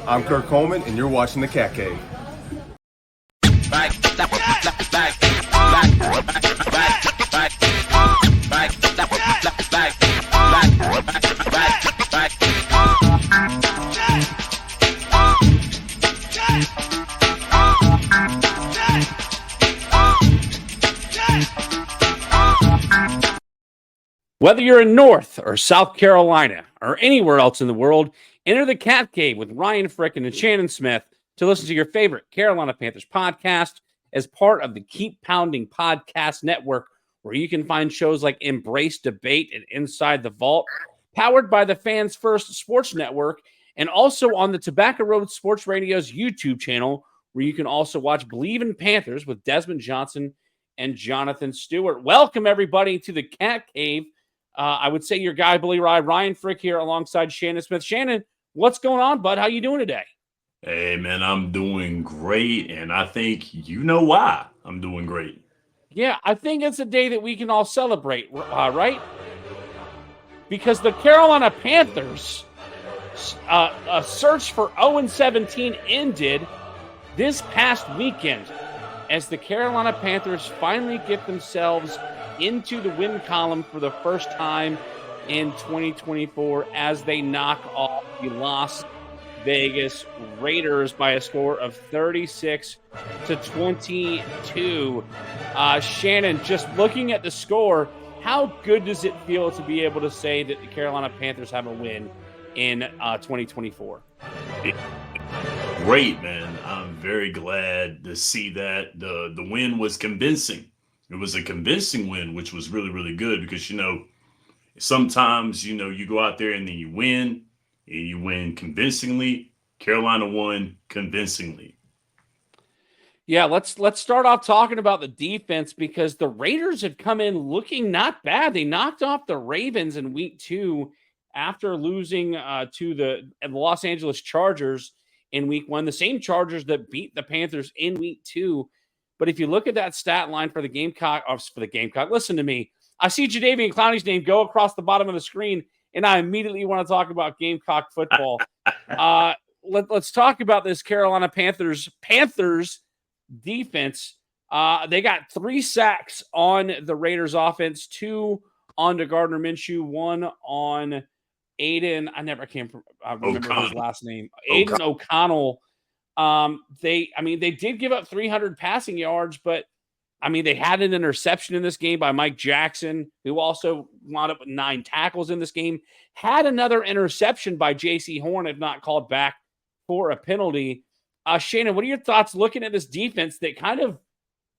I'm Kirk Coleman, and you're watching The Cat Cave. Whether you're in North or South Carolina or anywhere else in the world, enter the Cat Cave with Ryan Frick and Shannon Smith to listen to your favorite Carolina Panthers podcast as part of the Keep Pounding Podcast Network, where you can find shows like Embrace Debate and Inside the Vault, powered by the Fans First Sports Network, and also on the Tobacco Road Sports Radio's YouTube channel, where you can also watch Believe in Panthers with Desmond Johnson and Jonathan Stewart. Welcome, everybody, to the Cat Cave. I would say your guy, Billy Ryan Frick here alongside Shannon Smith. Shannon, what's going on, bud? How you doing today? Hey, man, I'm doing great, and I think you know why I'm doing great. Yeah, I think it's a day that we can all celebrate, right? Because the Carolina Panthers search for 0-17 ended this past weekend as the Carolina Panthers finally get themselves into the win column for the first time in 2024 as they knock off the Las Vegas Raiders by a score of 36-22. Shannon, just looking at the score, how good does it feel to be able to say that the Carolina Panthers have a win in 2024? Great, man. I'm very glad to see that the win was convincing. It was a convincing win, which was really, really good because, sometimes, you go out there and then you win convincingly. Carolina won convincingly. Yeah, let's start off talking about the defense because the Raiders have come in looking not bad. They knocked off the Ravens in week 2 after losing to the Los Angeles Chargers in week 1, the same Chargers that beat the Panthers in week 2. But if you look at that stat line for the Gamecock, listen to me. I see Jadeveon Clowney's name go across the bottom of the screen, and I immediately want to talk about Gamecock football. Let's talk about this Carolina Panthers defense. They got 3 sacks on the Raiders offense, 2 on Gardner Minshew, 1 on Aiden. I can't remember his last name. Aiden O'Connell. They did give up 300 passing yards, but they had an interception in this game by Mike Jackson, who also wound up with 9 tackles in this game. Had another interception by J.C. Horn, if not called back for a penalty. Shannon, what are your thoughts looking at this defense that kind of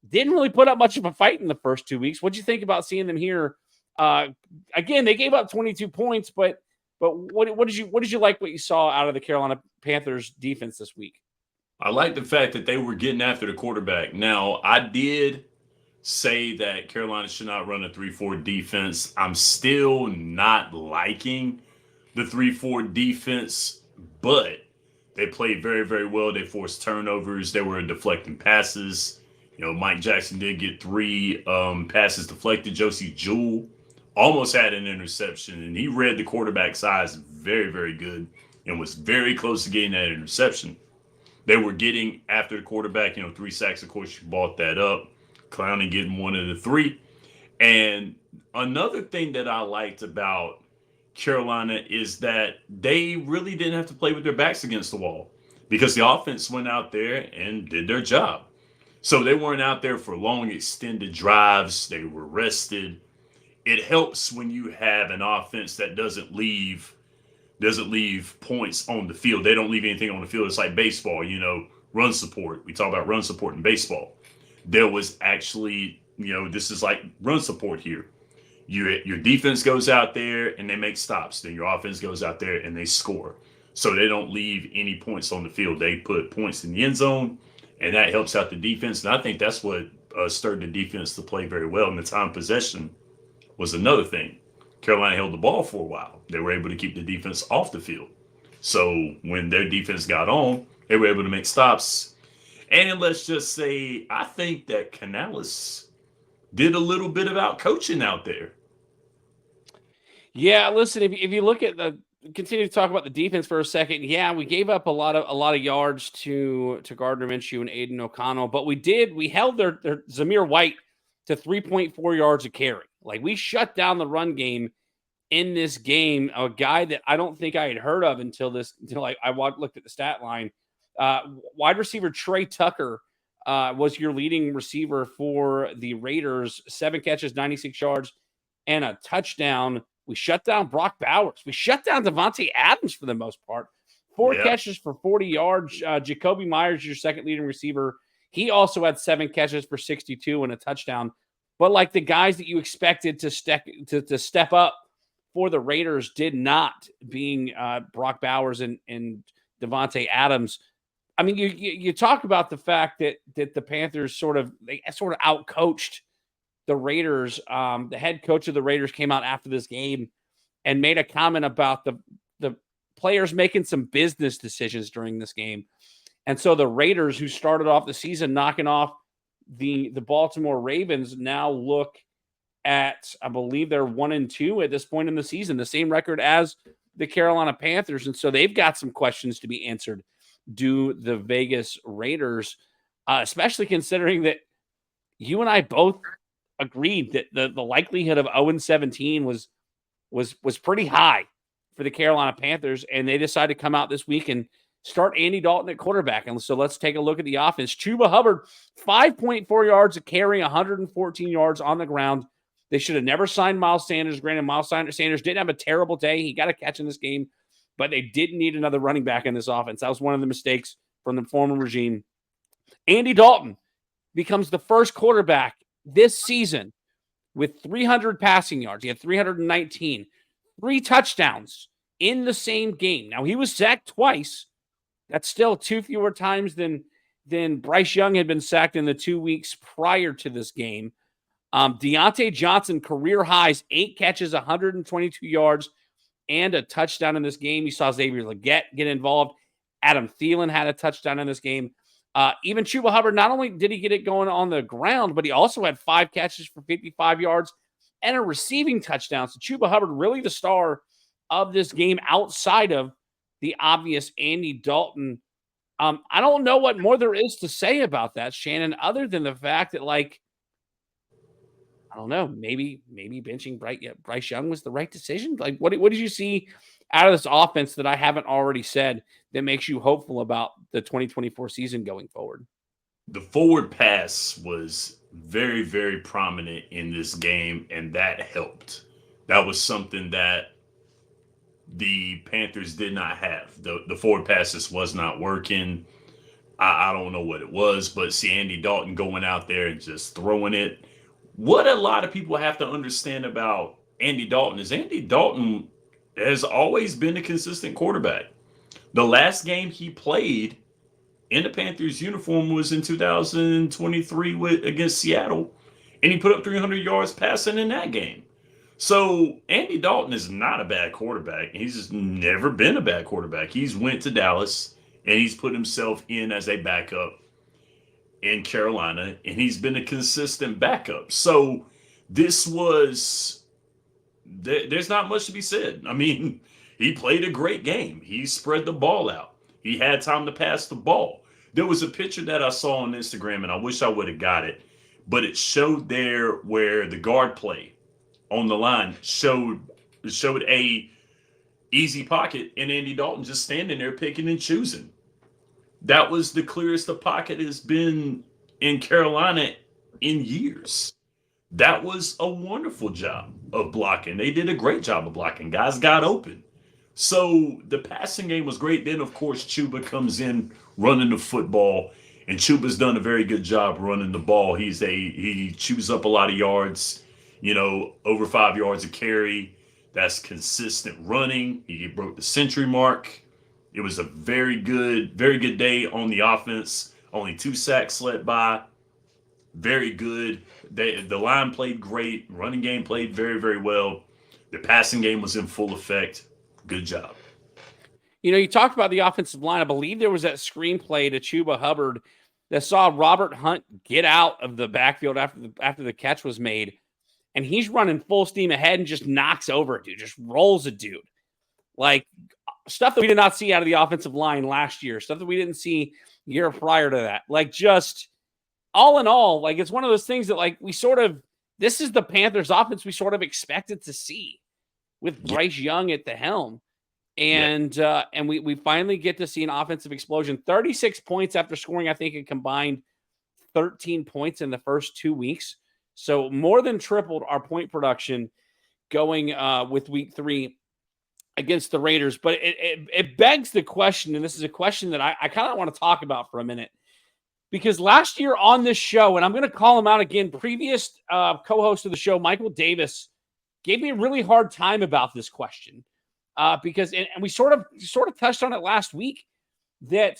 didn't really put up much of a fight in the first 2 weeks? What do you think about seeing them here? Again, they gave up 22 points, but what did you like what you saw out of the Carolina Panthers defense this week? I like the fact that they were getting after the quarterback. Now, I did say that Carolina should not run a 3-4 defense. I'm still not liking the 3-4 defense, but they played very, very well. They forced turnovers. They were deflecting passes. Mike Jackson did get 3 passes deflected. Josie Jewell almost had an interception, and he read the quarterback's eyes very, very good and was very close to getting that interception. They were getting after the quarterback, 3 sacks. Of course, you bought that up. Clowney getting 1 of the 3. And another thing that I liked about Carolina is that they really didn't have to play with their backs against the wall because the offense went out there and did their job. So they weren't out there for long extended drives. They were rested. It helps when you have an offense that doesn't leave points on the field. They don't leave anything on the field. It's like baseball, run support. We talk about run support in baseball. There was actually, this is like run support here. Your defense goes out there and they make stops. Then your offense goes out there and they score. So they don't leave any points on the field. They put points in the end zone, and that helps out the defense. And I think that's what stirred the defense to play very well. And the time possession was another thing. Carolina held the ball for a while. They were able to keep the defense off the field. So when their defense got on, they were able to make stops. And let's just say, I think that Canales did a little bit of out coaching out there. Yeah, listen, if you look at the continue to talk about the defense for a second. Yeah, we gave up a lot of yards to Gardner Minshew and Aiden O'Connell, but we held their Zamir White to 3.4 yards a carry. Like, we shut down the run game in this game. A guy that I don't think I had heard of until I looked at the stat line. Wide receiver Trey Tucker was your leading receiver for the Raiders. 7 catches, 96 yards, and a touchdown. We shut down Brock Bowers. We shut down Devontae Adams for the most part. 4 catches for 40 yards. Jacoby Myers, your second leading receiver. He also had 7 catches for 62 and a touchdown. But like the guys that you expected to step up for the Raiders did not, being Brock Bowers and Devontae Adams. I mean, you talk about the fact that the Panthers sort of outcoached the Raiders. The head coach of the Raiders came out after this game and made a comment about the players making some business decisions during this game. And so the Raiders, who started off the season knocking off the Baltimore Ravens, now look at, I believe they're 1-2 at this point in the season, the same record as the Carolina Panthers. And so they've got some questions to be answered. Do the Vegas Raiders, especially considering that you and I both agreed that the likelihood of 0-17 was pretty high for the Carolina Panthers, and they decided to come out this week and start Andy Dalton at quarterback. And so let's take a look at the offense. Chuba Hubbard, 5.4 yards a carry, 114 yards on the ground. They should have never signed Miles Sanders. Granted, Miles Sanders didn't have a terrible day. He got a catch in this game, but they didn't need another running back in this offense. That was one of the mistakes from the former regime. Andy Dalton becomes the first quarterback this season with 300 passing yards. He had 319, 3 touchdowns in the same game. Now, he was sacked twice. That's still 2 fewer times than Bryce Young had been sacked in the 2 weeks prior to this game. Deontay Johnson, career highs, 8 catches, 122 yards, and a touchdown in this game. You saw Xavier Legette get involved. Adam Thielen had a touchdown in this game. Even Chuba Hubbard, not only did he get it going on the ground, but he also had 5 catches for 55 yards and a receiving touchdown. So Chuba Hubbard, really the star of this game outside of the obvious Andy Dalton. I don't know what more there is to say about that, Shannon, other than the fact that, like, I don't know, maybe benching Bryce Young was the right decision. Like, what did you see out of this offense that I haven't already said that makes you hopeful about the 2024 season going forward? The forward pass was very, very prominent in this game, and that helped. That was something that the Panthers did not have. The forward pass just was not working. I don't know what it was, but see Andy Dalton going out there and just throwing it. What a lot of people have to understand about Andy Dalton is Andy Dalton has always been a consistent quarterback. The last game he played in the Panthers uniform was in 2023 against Seattle, and he put up 300 yards passing in that game. So Andy Dalton is not a bad quarterback. He's just never been a bad quarterback. He's went to Dallas, and he's put himself in as a backup in Carolina, and he's been a consistent backup. So this was, there's not much to be said. I mean, he played a great game. He spread the ball out. He had time to pass the ball. There was a picture that I saw on Instagram, and I wish I would have got it, but it showed there where the guard play on the line showed a easy pocket, and Andy Dalton just standing there picking and choosing. That was the clearest the pocket has been in Carolina in years. That was a wonderful job of blocking. They did a great job of blocking. Guys got open. So the passing game was great. Then, of course, Chuba comes in running the football, and Chuba's done a very good job running the ball. He chews up a lot of yards, over 5 yards a carry. That's consistent running. He broke the century mark. It was a very good day on the offense. Only 2 sacks let by. Very good. The line played great. Running game played very, very well. The passing game was in full effect. Good job. You talked about the offensive line. I believe there was that screenplay to Chuba Hubbard that saw Robert Hunt get out of the backfield after the catch was made, and he's running full steam ahead and just knocks over a dude, just rolls a dude. Like stuff that we did not see out of the offensive line last year, stuff that we didn't see year prior to that. Like just all in all, like it's one of those things that like this is the Panthers offense we sort of expected to see with Bryce Young at the helm. And we finally get to see an offensive explosion. 36 points after scoring, I think, a combined 13 points in the first 2 weeks. So more than tripled our point production going with week 3 against the Raiders. But it begs the question, and this is a question that I kind of want to talk about for a minute. Because last year on this show, and I'm going to call him out again, previous co-host of the show, Michael Davis, gave me a really hard time about this question. Because and we sort of touched on it last week, that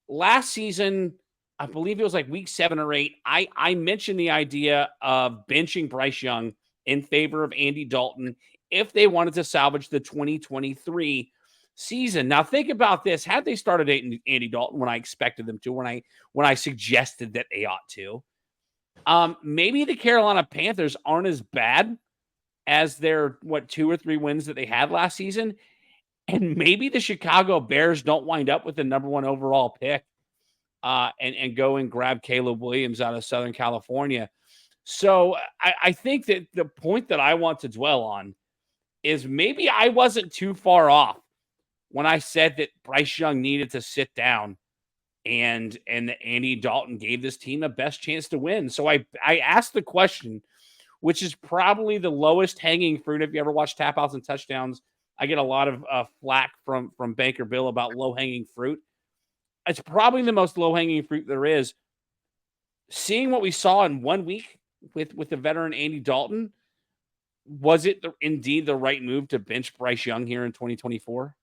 last season, I believe it was like week 7 or 8, I mentioned the idea of benching Bryce Young in favor of Andy Dalton if they wanted to salvage the 2023 season. Now think about this. Had they started Andy Dalton when I expected them to, when I suggested that they ought to, maybe the Carolina Panthers aren't as bad as their 2 or 3 wins that they had last season. And maybe the Chicago Bears don't wind up with the number 1 overall pick and go and grab Caleb Williams out of Southern California. So I think that the point that I want to dwell on is maybe I wasn't too far off when I said that Bryce Young needed to sit down and that Andy Dalton gave this team the best chance to win. So I asked the question, which is probably the lowest hanging fruit. If you ever watch Tap Outs and Touchdowns, I get a lot of flack from Banker Bill about low hanging fruit. It's probably the most low hanging fruit there is. Seeing what we saw in 1 week with the veteran Andy Dalton, was it indeed the right move to bench Bryce Young here in 2024?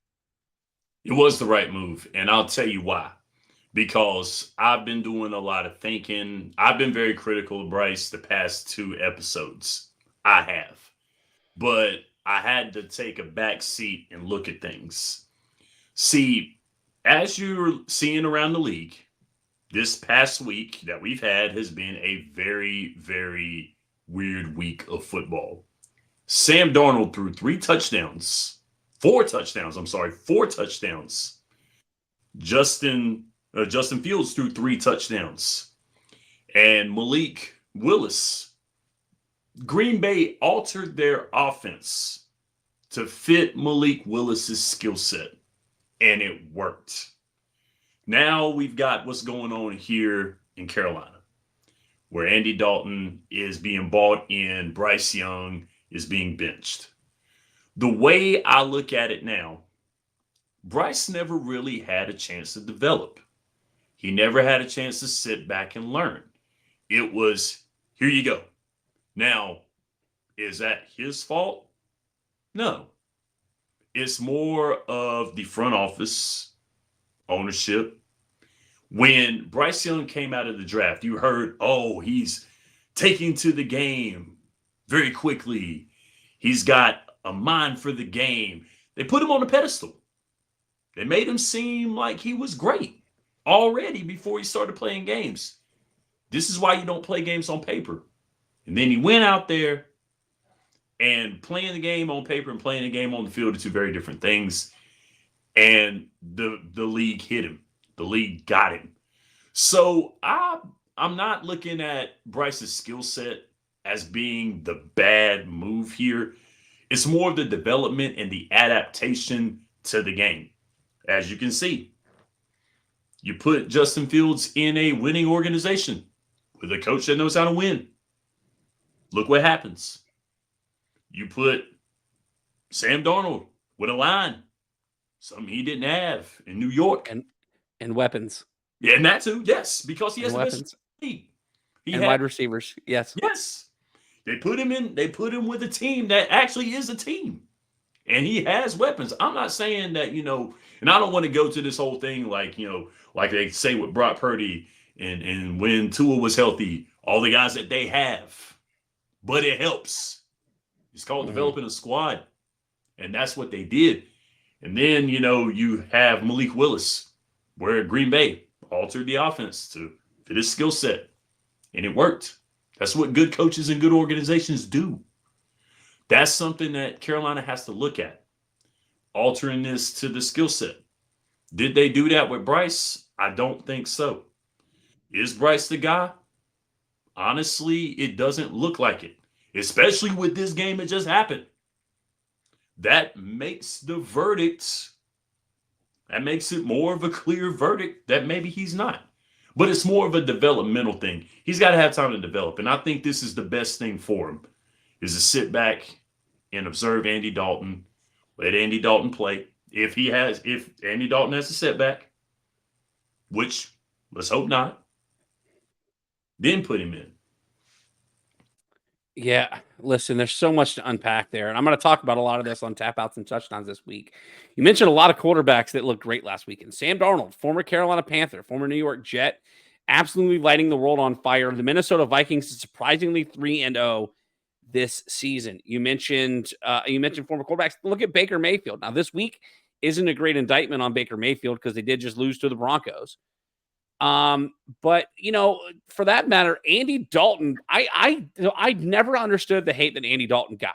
It was the right move, and I'll tell you why. Because I've been doing a lot of thinking. I've been very critical of Bryce the past 2 episodes. I have. But I had to take a back seat and look at things. See, as you're seeing around the league, this past week that we've had has been a very, very weird week of football. Sam Darnold threw 4 touchdowns. Justin Fields threw 3 touchdowns. And Malik Willis. Green Bay altered their offense to fit Malik Willis's skill set. And it worked. Now we've got what's going on here in Carolina, where Andy Dalton is being bought in, Bryce Young is being benched. The way I look at it now, Bryce never really had a chance to develop. He never had a chance to sit back and learn. It was, here you go. Now, is that his fault? No. It's more of the front office, ownership. When Bryce Young came out of the draft, you heard, he's taking to the game very quickly. He's got a mind for the game. They put him on a pedestal. They made him seem like he was great already before he started playing games. This is why you don't play games on paper. And then he went out there, and playing the game on paper and playing the game on the field are 2 very different things. And the league hit him. The league got him. So I'm not looking at Bryce's skill set as being the bad move here. It's more of the development and the adaptation to the game. As you can see, you put Justin Fields in a winning organization with a coach that knows how to win. Look what happens. You put Sam Darnold with a line, something he didn't have in New York. And weapons. Yeah, and that too, yes, because he has the best league. Wide receivers, yes. Yes. They put him with a team that actually is a team. And he has weapons. I'm not saying that, and I don't want to go to this whole thing like they say with Brock Purdy and when Tua was healthy, all the guys that they have. But it helps. It's called developing a squad. And that's what they did. And then, you have Malik Willis, where Green Bay altered the offense to fit his skill set. And it worked. That's what good coaches and good organizations do. That's something that Carolina has to look at. altering this to the skill set. Did they do that with Bryce? I don't think so. Is Bryce the guy? Honestly, it doesn't look like it, especially with this game that just happened. That makes the verdict, that makes it more of a clear verdict that maybe he's not. But it's more of a developmental thing. He's got to have time to develop. And I think this is the best thing for him, is to sit back and observe Andy Dalton, let Andy Dalton play. If Andy Dalton has a setback, which let's hope not, then put him in. Yeah, listen, there's so much to unpack there, and I'm going to talk about a lot of this on Tap Outs and Touchdowns this week. You mentioned a lot of quarterbacks that looked great last weekend. Sam Darnold, former Carolina Panther, former New York Jet, absolutely lighting the world on fire. The Minnesota Vikings is surprisingly 3-0 this season. You mentioned former quarterbacks. Look at Baker Mayfield. Now, this week isn't a great indictment on Baker Mayfield because they did just lose to the Broncos. But for that matter, Andy Dalton, I never understood the hate that Andy Dalton got,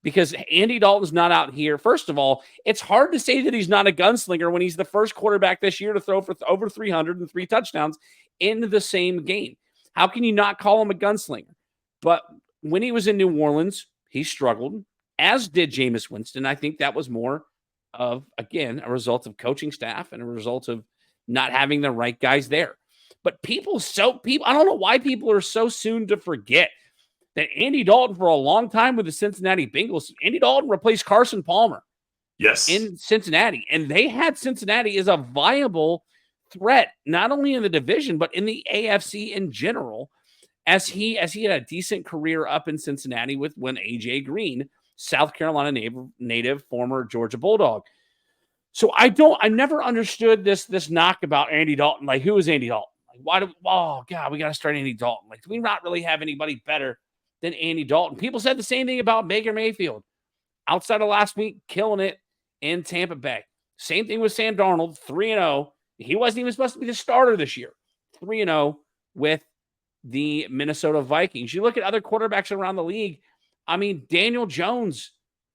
because Andy Dalton's not out here. First of all, it's hard to say that he's not a gunslinger when he's the first quarterback this year to throw for over 303 touchdowns in the same game. How can you not call him a gunslinger? But when he was in New Orleans, he struggled, as did Jameis Winston. I think that was more of, again, a result of coaching staff and a result of not having the right guys there. But I don't know why people are so soon to forget that Andy Dalton, for a long time with the Cincinnati Bengals, Andy Dalton replaced Carson Palmer. Yes. In Cincinnati. And they had Cincinnati as a viable threat, not only in the division, but in the AFC in general, as he had a decent career up in Cincinnati when AJ Green, South Carolina native, former Georgia Bulldog. So I never understood this knock about Andy Dalton. Like, who is Andy Dalton? Like, we got to start Andy Dalton. Like, do we not really have anybody better than Andy Dalton? People said the same thing about Baker Mayfield. Outside of last week, killing it in Tampa Bay. Same thing with Sam Darnold, 3-0. He wasn't even supposed to be the starter this year. 3-0 with the Minnesota Vikings. You look at other quarterbacks around the league. I mean, Daniel Jones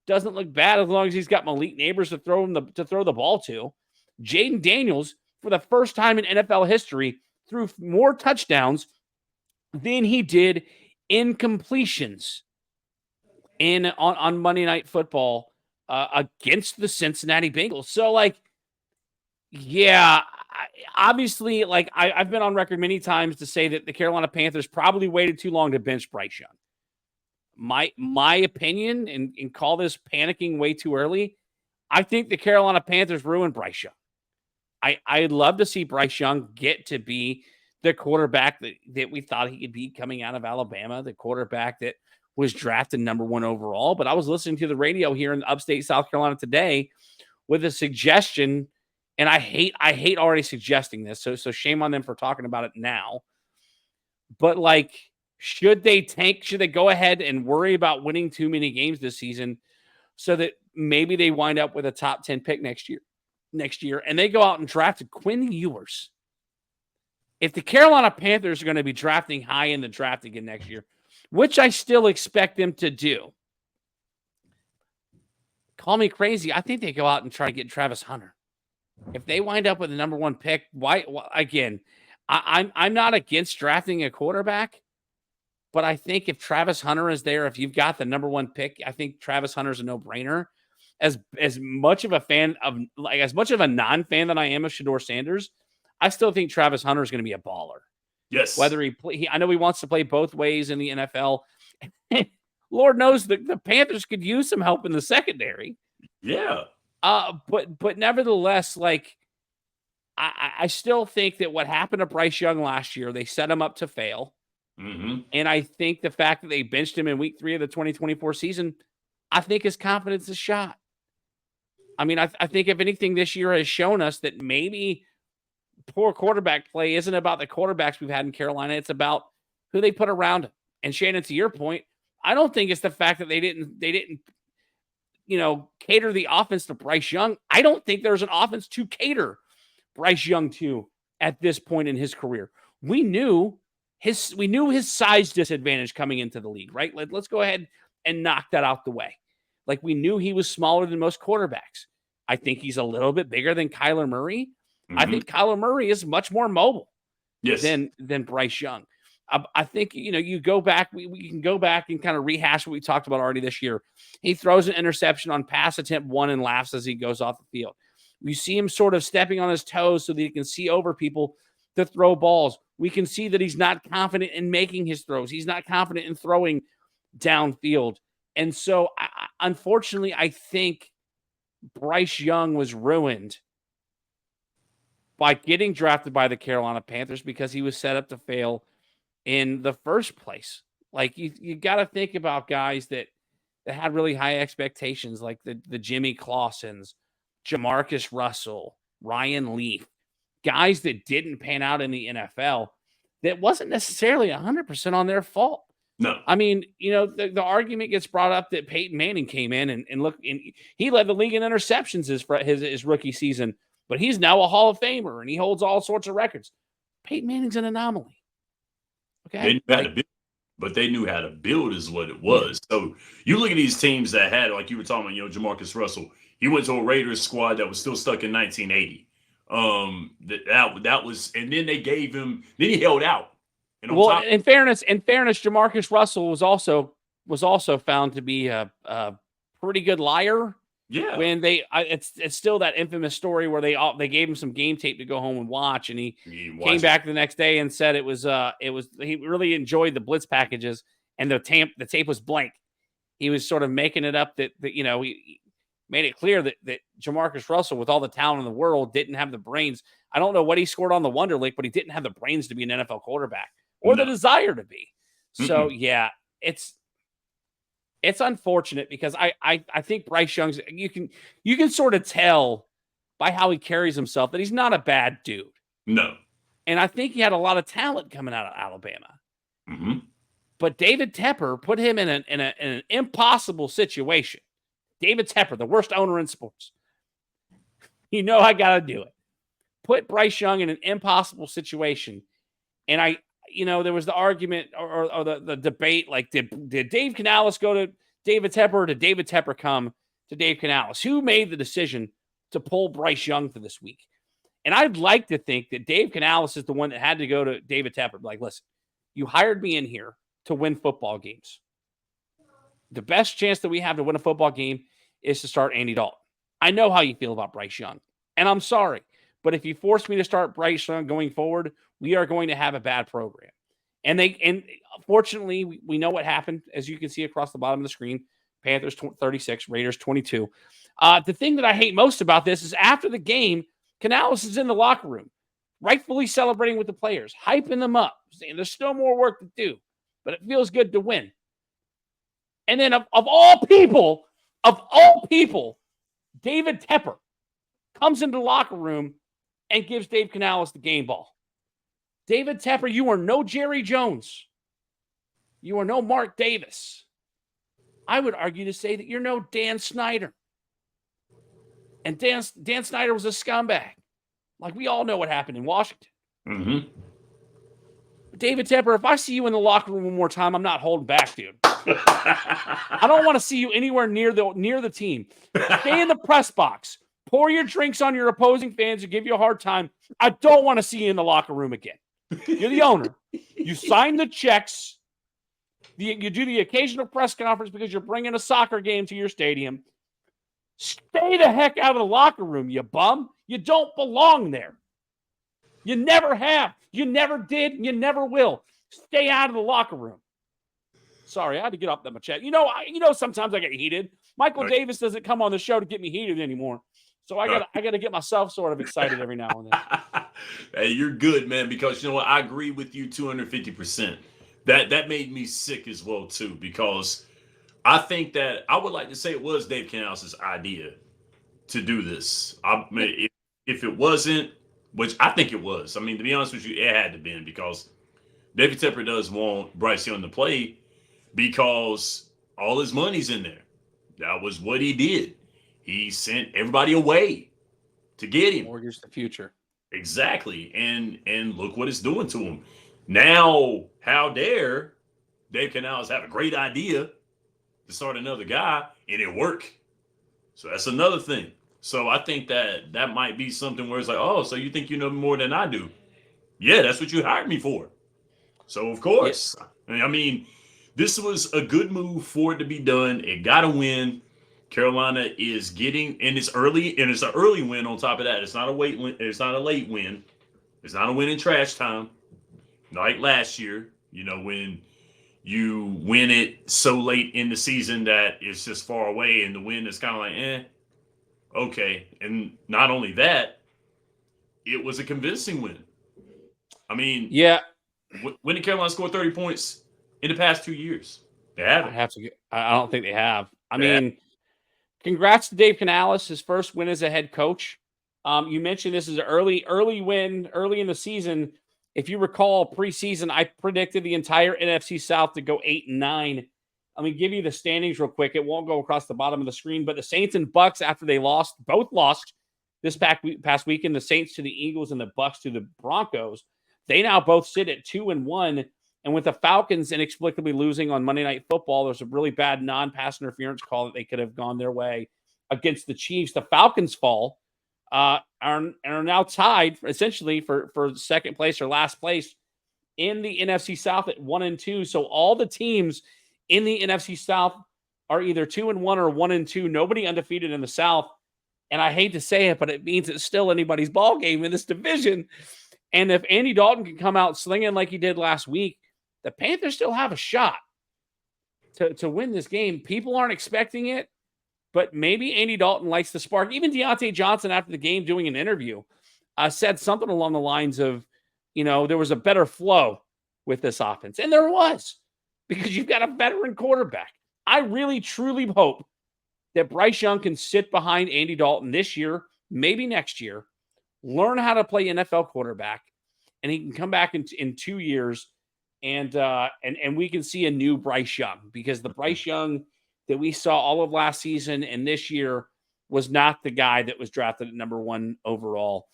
doesn't look bad as long as he's got Malik Neighbors to throw the ball to. Jaden Daniels, for the first time in NFL history, threw more touchdowns than he did in completions on Monday Night Football against the Cincinnati Bengals. So, obviously, I've been on record many times to say that the Carolina Panthers probably waited too long to bench Bryce Young. My opinion, and call this panicking way too early, I think the Carolina Panthers ruined Bryce Young. I'd love to see Bryce Young get to be the quarterback that we thought he could be coming out of Alabama, the quarterback that was drafted number 1 overall. But I was listening to the radio here in upstate South Carolina today with a suggestion, and I hate already suggesting this, so shame on them for talking about it now. But should they go ahead and worry about winning too many games this season so that maybe they wind up with a top 10 pick next year, and they go out and draft Quinn Ewers? If the Carolina Panthers are going to be drafting high in the draft again next year, which I still expect them to do, call me crazy, I think they go out and try to get Travis Hunter. If they wind up with the number 1 pick, again, I'm not against drafting a quarterback, but I think if Travis Hunter is there, if you've got the number 1 pick, I think Travis Hunter's a no-brainer. As much of a fan of, as much of a non-fan that I am of Shedeur Sanders, I still think Travis Hunter is going to be a baller. Yes. Whether I know he wants to play both ways in the NFL. Lord knows the Panthers could use some help in the secondary. Yeah. But nevertheless, I still think that what happened to Bryce Young last year, they set him up to fail. Mm-hmm. And I think the fact that they benched him in week 3 of the 2024 season, I think his confidence is shot. I mean, I think if anything, this year has shown us that maybe poor quarterback play isn't about the quarterbacks we've had in Carolina. It's about who they put around him. And Shannon, to your point, I don't think it's the fact that they didn't cater the offense to Bryce Young. I don't think there's an offense to cater Bryce Young to at this point in his career. We knew his size disadvantage coming into the league, right? Let's go ahead and knock that out the way. Like, we knew he was smaller than most quarterbacks. I think he's a little bit bigger than Kyler Murray. I think Kyler Murray is much more mobile than Bryce Young. I think, you go back, we can go back and kind of rehash what we talked about already this year. He throws an interception on pass attempt 1 and laughs as he goes off the field. We see him sort of stepping on his toes so that he can see over people to throw balls. We can see that he's not confident in making his throws. He's not confident in throwing downfield. And so, unfortunately, I think Bryce Young was ruined by getting drafted by the Carolina Panthers because he was set up to fail in the first place. Like, you got to think about guys that had really high expectations, like the Jimmy Clausens, Jamarcus Russell, Ryan Leaf, guys that didn't pan out in the NFL. That wasn't necessarily 100% on their fault. No. I mean, the argument gets brought up that Peyton Manning came in and he led the league in interceptions his rookie season, but he's now a Hall of Famer and he holds all sorts of records. Peyton Manning's an anomaly. Okay. They knew how to build is what it was. So you look at these teams that had, like you were talking about, Jamarcus Russell, he went to a Raiders squad that was still stuck in 1980. That was, and then they gave him, then he held out. In fairness, Jamarcus Russell was also found to be a pretty good liar. Yeah. When it's still that infamous story where they gave him some game tape to go home and watch, and he came back the next day and said it was he really enjoyed the blitz packages and the tape was blank. He was sort of making it up that he made it clear that Jamarcus Russell, with all the talent in the world, didn't have the brains. I don't know what he scored on the Wonderlic, but he didn't have the brains to be an NFL quarterback or the desire to be. So yeah, it's unfortunate because I think Bryce Young's, you can sort of tell by how he carries himself that he's not a bad dude. No. And I think he had a lot of talent coming out of Alabama. Mm-hmm. But David Tepper put him in an impossible situation. David Tepper, the worst owner in sports. I got to do it. Put Bryce Young in an impossible situation. And there was the argument or the debate, like, did Dave Canales go to David Tepper or did David Tepper come to Dave Canales? Who made the decision to pull Bryce Young for this week? And I'd like to think that Dave Canales is the one that had to go to David Tepper. Like, listen, you hired me in here to win football games. The best chance that we have to win a football game is to start Andy Dalton. I know how you feel about Bryce Young, and I'm sorry. But if you force me to start Bryce Young going forward, we are going to have a bad program. And fortunately, we know what happened, as you can see across the bottom of the screen. Panthers 36, Raiders 22. The thing that I hate most about this is after the game, Canales is in the locker room, rightfully celebrating with the players, hyping them up, saying there's still more work to do, but it feels good to win. And then of all people, David Tepper comes into the locker room and gives Dave Canales the game ball. David Tepper, you are no Jerry Jones. You are no Mark Davis. I would argue to say that you're no Dan Snyder. And Dan Snyder was a scumbag. Like, we all know what happened in Washington. Mm-hmm. David Tepper, if I see you in the locker room one more time, I'm not holding back, dude. I don't want to see you anywhere near the team. Stay in the press box. Pour your drinks on your opposing fans and give you a hard time. I don't want to see you in the locker room again. You're the owner. You sign the checks. You do the occasional press conference because you're bringing a soccer game to your stadium. Stay the heck out of the locker room, you bum. You don't belong there. You never have. You never did. You never will. Stay out of the locker room. Sorry, I had to get off that much chat. Sometimes I get heated. Michael Davis doesn't come on the show to get me heated anymore. So I got to get myself sort of excited every now and then. Hey, you're good, man, because you know what? I agree with you 250%. That made me sick as well, too, because I think that I would like to say it was Dave Canales' idea to do this. I mean, if it wasn't, which I think it was. I mean, to be honest with you, it had to be because David Tepper does want Bryce Young to play because all his money's in there. That was what he did. He sent everybody away to get him. Mortgage the future. Exactly. And look what it's doing to him. Now, how dare Dave Canales have a great idea to to start another guy, and it worked. So that's another thing. So I think that might be something where it's like, oh, so you think you know more than I do? Yeah, that's what you hired me for. So of course, I mean, this was a good move for it to be done. It got a win. Carolina is getting, and it's early, and it's an early win on top of that. It's not a late win. It's not a late win. It's not a win in trash time, like last year. You know, when you win it so late in the season that it's just far away, and the win is kind of like, okay. And not only that, it was a convincing win. I mean, yeah. When did Carolina score 30 points in the past 2 years? They haven't. I don't think they have. I mean, congrats to Dave Canales, his first win as a head coach. You mentioned this is an early win early in the season. If you recall, preseason, I predicted the entire NFC South to go 8-9. Let me give you the standings real quick. It won't go across the bottom of the screen, but the Saints and Bucks, after they both lost this past weekend, the Saints to the Eagles and the Bucks to the Broncos. They now both sit at 2-1. And with the Falcons inexplicably losing on Monday Night Football, there's a really bad non-pass interference call that they could have gone their way against the Chiefs. The Falcons fall, are now tied essentially for second place or last place in the NFC South at 1-2. So all the teams in the NFC South are either 2-1 or 1-2. Nobody undefeated in the South. And I hate to say it, but it means it's still anybody's ball game in this division. And if Andy Dalton can come out slinging like he did last week, the Panthers still have a shot to win this game. People aren't expecting it, but maybe Andy Dalton likes the spark. Even Deontay Johnson, after the game, doing an interview, said something along the lines of, there was a better flow with this offense. And there was, because you've got a veteran quarterback. I really, truly hope that Bryce Young can sit behind Andy Dalton this year, maybe next year, learn how to play NFL quarterback, and he can come back in 2 years and we can see a new Bryce Young, because the Bryce Young that we saw all of last season and this year was not the guy that was drafted at number 1 overall.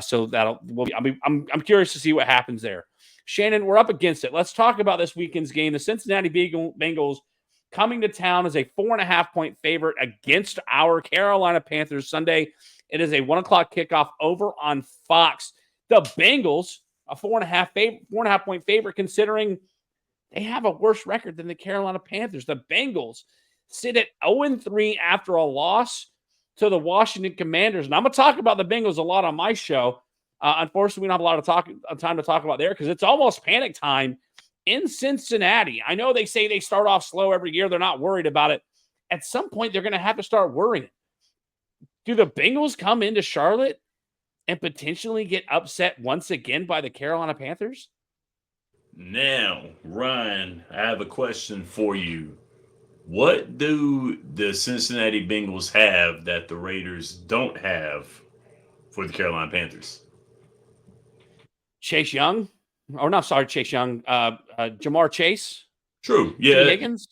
So I'm curious to see what happens there. Shannon, we're up against it. Let's talk about this weekend's game. The Cincinnati Bengals coming to town as a 4.5-point favorite against our Carolina Panthers Sunday. It is a 1:00 kickoff over on Fox. The Bengals, a 4.5-point favorite, considering they have a worse record than the Carolina Panthers. The Bengals sit at 0-3 after a loss to the Washington Commanders. And I'm going to talk about the Bengals a lot on my show. Unfortunately, we don't have a lot of time to talk about there, because it's almost panic time in Cincinnati. I know they say they start off slow every year. They're not worried about it. At some point, they're going to have to start worrying. Do the Bengals come into Charlotte and potentially get upset once again by the Carolina Panthers? Now, Ryan, I have a question for you. What do the Cincinnati Bengals have that the Raiders don't have for the Carolina Panthers? Chase Young? Or no, sorry, Chase Young. Jamar Chase? True. Yeah. Higgins?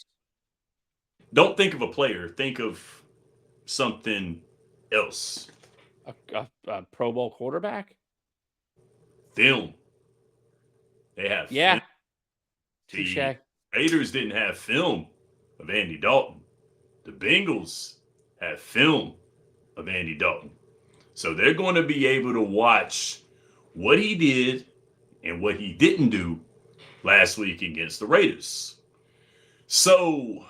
Don't think of a player. Think of something else. A Pro Bowl quarterback? Film. They have film. The Raiders didn't have film of Andy Dalton. The Bengals have film of Andy Dalton. So they're going to be able to watch what he did and what he didn't do last week against the Raiders. So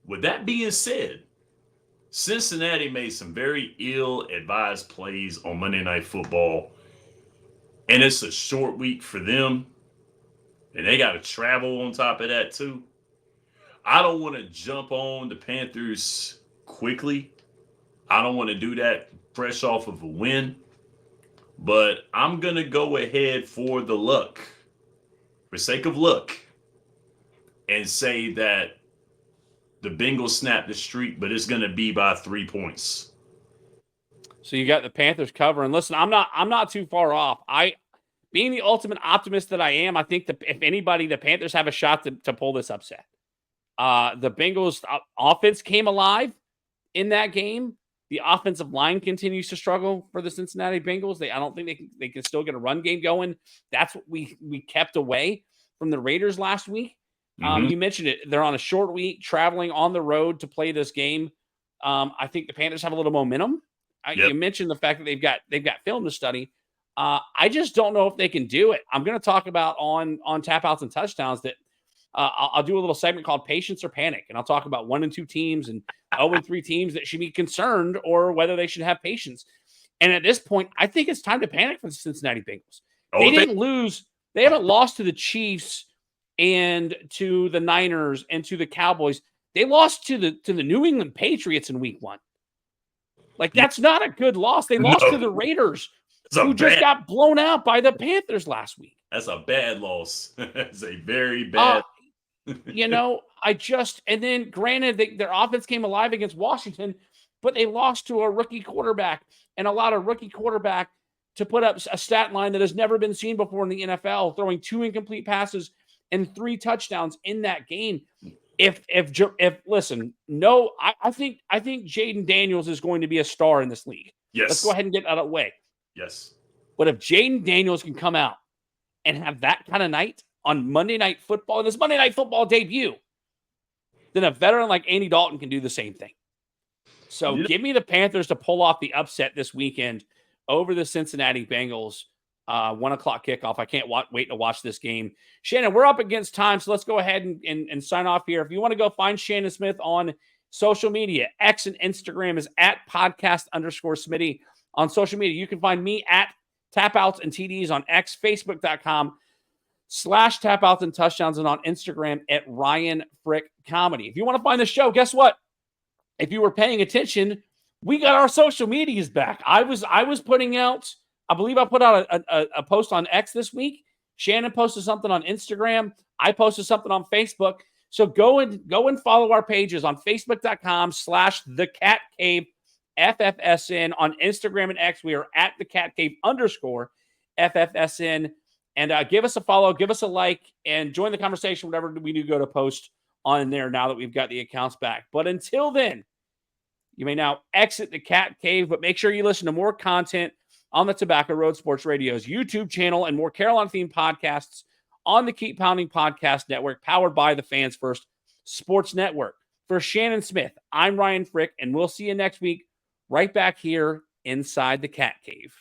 with that being said, Cincinnati made some very ill-advised plays on Monday Night Football, and it's a short week for them, and they got to travel on top of that too. I don't want to jump on the Panthers quickly. I don't want to do that fresh off of a win, but I'm going to go ahead for sake of luck, and say that the Bengals snap the streak, but it's going to be by 3 points. So you got the Panthers covering. Listen, I'm not too far off. Being the ultimate optimist that I am, I think that if anybody, the Panthers have a shot to pull this upset. The Bengals offense came alive in that game. The offensive line continues to struggle for the Cincinnati Bengals. I don't think they can still get a run game going. That's what we kept away from the Raiders last week. You mentioned it. They're on a short week, traveling on the road to play this game. I think the Panthers have a little momentum. You mentioned the fact that they've got film to study. I just don't know if they can do it. I'm going to talk about on tap outs and touchdowns that I'll do a little segment called Patience or Panic, and I'll talk about 1 and 2 teams and 0 and 3 teams that should be concerned or whether they should have patience. And at this point, I think it's time to panic for the Cincinnati Bengals. They didn't lose. They haven't lost to the Chiefs and to the Niners and to the Cowboys. They lost to the New England Patriots in week 1. Like, that's not a good loss. They lost to the Raiders, who just got blown out by the Panthers last week. That's a bad loss. That's a very bad. And then granted, their offense came alive against Washington, but they lost to a rookie quarterback and allowed a rookie quarterback to put up a stat line that has never been seen before in the NFL, throwing 2 incomplete passes and 3 touchdowns in that game. I think Jaden Daniels is going to be a star in this league. Yes. Let's go ahead and get out of the way. Yes. But if Jaden Daniels can come out and have that kind of night on Monday Night Football, in his Monday Night Football debut, then a veteran like Andy Dalton can do the same thing. So give me the Panthers to pull off the upset this weekend over the Cincinnati Bengals. 1 o'clock kickoff. I can't wait to watch this game. Shannon, we're up against time, so let's go ahead and sign off here. If you want to go find Shannon Smith on social media, X and Instagram is at @podcast_Smitty. On social media, you can find me at Tapouts and TDs on X, Facebook.com/Tapouts and Touchdowns, and on Instagram at Ryan Frick Comedy. If you want to find the show, guess what? If you were paying attention, we got our social medias back. I was putting out, I believe I put out a post on X this week. Shannon posted something on Instagram. I posted something on Facebook. So go and follow our pages on Facebook.com/TheCatCave FFSN. On Instagram and X, we are at @TheCatCave_FFSN. And give us a follow, give us a like, and join the conversation whenever we do go to post on there now that we've got the accounts back. But until then, you may now exit the Cat Cave, but make sure you listen to more content on the Tobacco Road Sports Radio's YouTube channel and more Carolina-themed podcasts on the Keep Pounding Podcast Network, powered by the Fans First Sports Network. For Shannon Smith, I'm Ryan Frick, and we'll see you next week right back here inside the Cat Cave.